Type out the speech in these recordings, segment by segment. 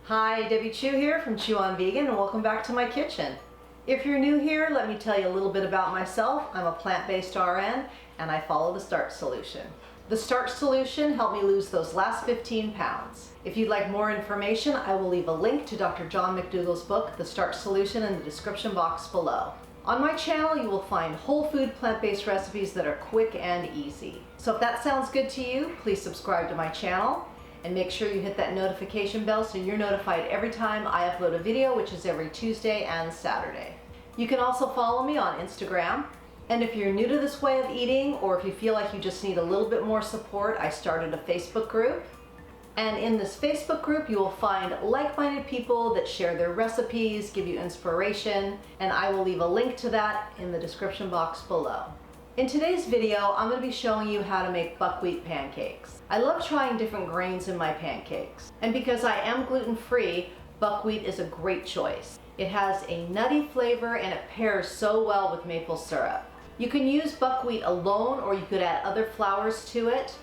Hi, Debbie Chu here from Chew on Vegan, and welcome back to my kitchen. If you're new here, let me tell you a little bit about myself. I'm a plant-based RN and I follow the Starch Solution. The Starch Solution helped me lose those last 15 pounds. If you'd like more information, I will leave a link to Dr. John McDougall's book, The Starch Solution, in the description box below. On my channel, you will find whole food plant-based recipes that are quick and easy. So if that sounds good to you, please subscribe to my channel. And make sure you hit that notification bell so you're notified every time I upload a video, which is every Tuesday and Saturday. You can also follow me on Instagram. And if you're new to this way of eating, or if you feel like you just need a little bit more support, I started a Facebook group. And in this Facebook group, you will find like-minded people that share their recipes, give you inspiration, and I will leave a link to that in the description box below. In today's video, I'm going to be showing you how to make buckwheat pancakes. I love trying different grains in my pancakes. And because I am gluten-free, buckwheat is a great choice. It has a nutty flavor and it pairs so well with maple syrup. You can use buckwheat alone or you could add other flours to it.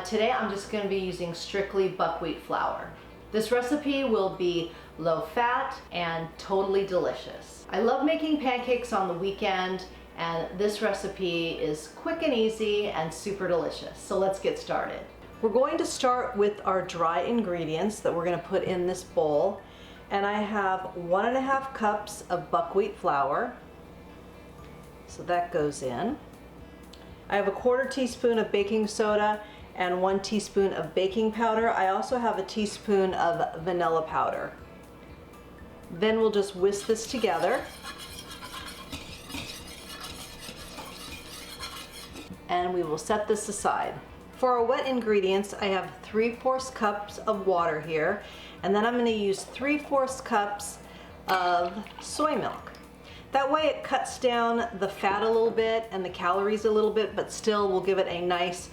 Today I'm just going to be using strictly buckwheat flour. This recipe will be low fat and totally delicious. I love making pancakes on the weekend, and this recipe is quick and easy and super delicious. So let's get started. We're going to start with our dry ingredients that we're going to put in this bowl. And I have 1.5 cups of buckwheat flour. So that goes in. I have a 1/4 teaspoon of baking soda and 1 teaspoon of baking powder. I also have a teaspoon of vanilla powder. Then we'll just whisk this together. And we will set this aside. For our wet ingredients, I have 3/4 cups of water here, and then I'm going to use 3/4 cups of soy milk. That way it cuts down the fat a little bit and the calories a little bit, but still will give it a nice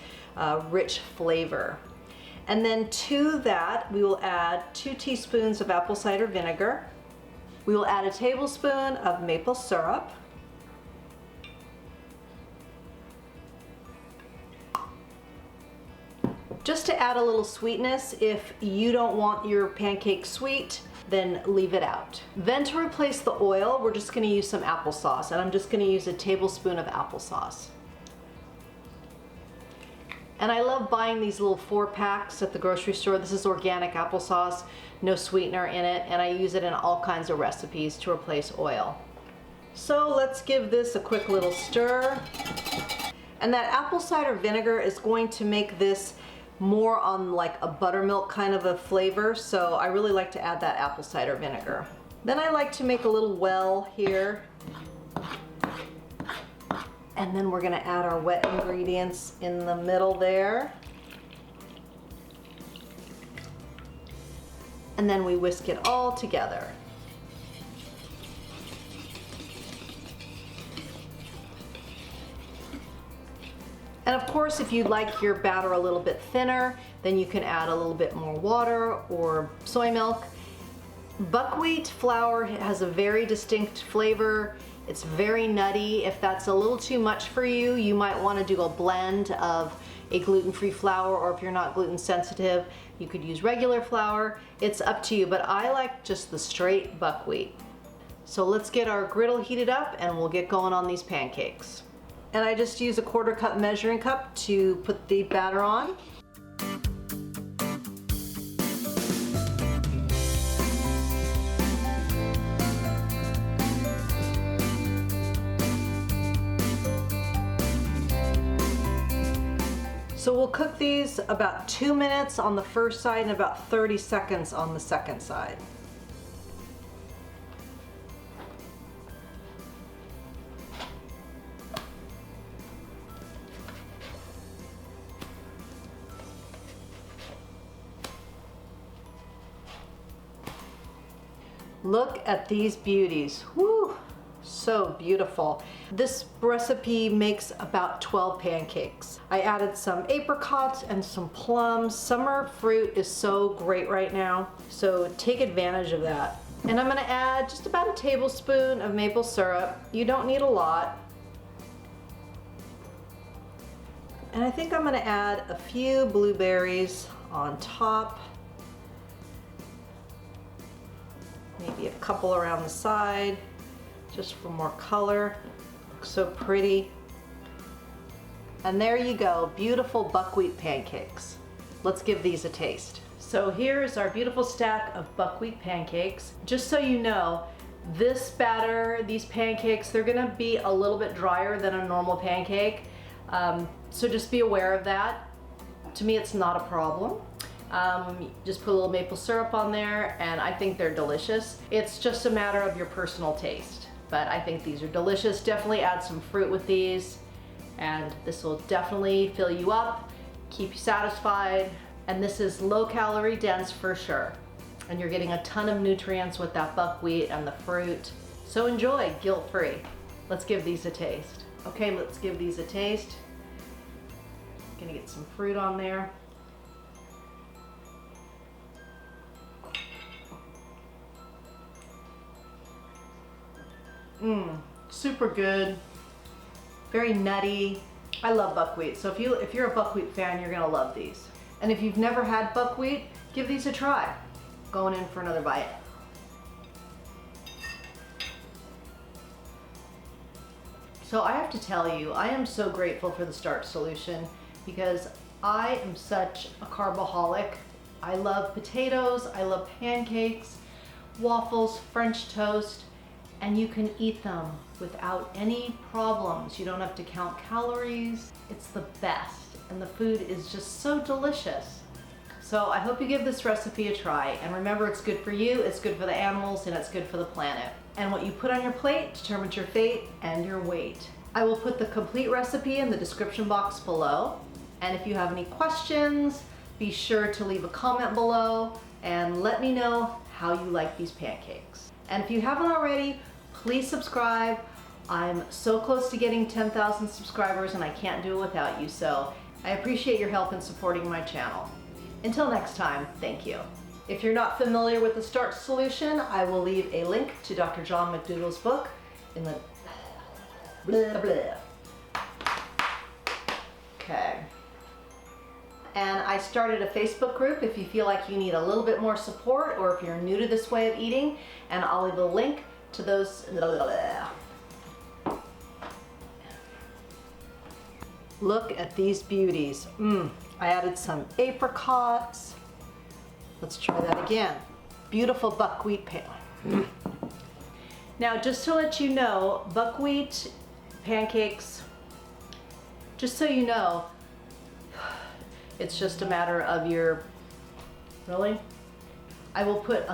rich flavor. And then to that we will add 2 teaspoons of apple cider vinegar. We will add a tablespoon of maple syrup. Just to add a little sweetness, if you don't want your pancake sweet, then leave it out. Then to replace the oil, we're just going to use some applesauce, and I'm just going to use a tablespoon of applesauce. And I love buying these little 4-packs at the grocery store. This is organic applesauce, no sweetener in it, and I use it in all kinds of recipes to replace oil. So let's give this a quick little stir. And that apple cider vinegar is going to make this more on like a buttermilk kind of a flavor, so I really like to add that apple cider vinegar. Then I like to make a little well here, and then we're going to add our wet ingredients in the middle there, and then we whisk it all together. And of course, if you'd like your batter a little bit thinner, then you can add a little bit more water or soy milk. Buckwheat flour has a very distinct flavor. It's very nutty. If that's a little too much for you, you might want to do a blend of a gluten-free flour, or if you're not gluten sensitive, you could use regular flour. It's up to you, but I like just the straight buckwheat. So let's get our griddle heated up and we'll get going on these pancakes. And I just use a 1/4 cup measuring cup to put the batter on. So we'll cook these about 2 minutes on the first side and about 30 seconds on the second side. Look at these beauties. Woo! So beautiful. This recipe makes about 12 pancakes. I added some apricots and some plums. Summer fruit is so great right now, so take advantage of that. And I'm going to add just about a tablespoon of maple syrup. You don't need a lot. And I think I'm going to add a few blueberries on top. Maybe a couple around the side, just for more color. Looks so pretty. And there you go, beautiful buckwheat pancakes. Let's give these a taste. So here's our beautiful stack of buckwheat pancakes. Just so you know, this batter, these pancakes, they're gonna be a little bit drier than a normal pancake. So just be aware of that. To me, it's not a problem. Just put a little maple syrup on there, and I think they're delicious. It's just a matter of your personal taste, but I think these are delicious. Definitely add some fruit with these, and this will definitely fill you up, keep you satisfied, and this is low calorie dense for sure. And you're getting a ton of nutrients with that buckwheat and the fruit. So enjoy, guilt-free. Let's give these a taste. Okay, let's give these a taste. Gonna get some fruit on there. Super good. Very nutty. I love buckwheat, so if you're a buckwheat fan, you're gonna love these. And if you've never had buckwheat, give these a try. Going in for another bite. So I have to tell you, I am so grateful for the starch solution because I am such a carboholic. I love potatoes, I love pancakes, waffles, French toast, and you can eat them without any problems. You don't have to count calories. It's the best, and the food is just so delicious. So I hope you give this recipe a try, and remember, it's good for you, it's good for the animals, and it's good for the planet. And what you put on your plate determines your fate and your weight. I will put the complete recipe in the description box below, and if you have any questions, be sure to leave a comment below and let me know how you like these pancakes. And if you haven't already, please subscribe. I'm so close to getting 10,000 subscribers, and I can't do it without you, so I appreciate your help in supporting my channel. Until next time, thank you. If you're not familiar with the starch solution, I will leave a link to Dr. John McDougall's book in the blah, blah. Okay. And I started a Facebook group if you feel like you need a little bit more support, or if you're new to this way of eating, and I'll leave a link to those. Look at these beauties. I added some apricots. Let's try that again. Beautiful buckwheat pancakes. Now, just to let you know, buckwheat pancakes, just so you know, it's just a matter of your, really? I will put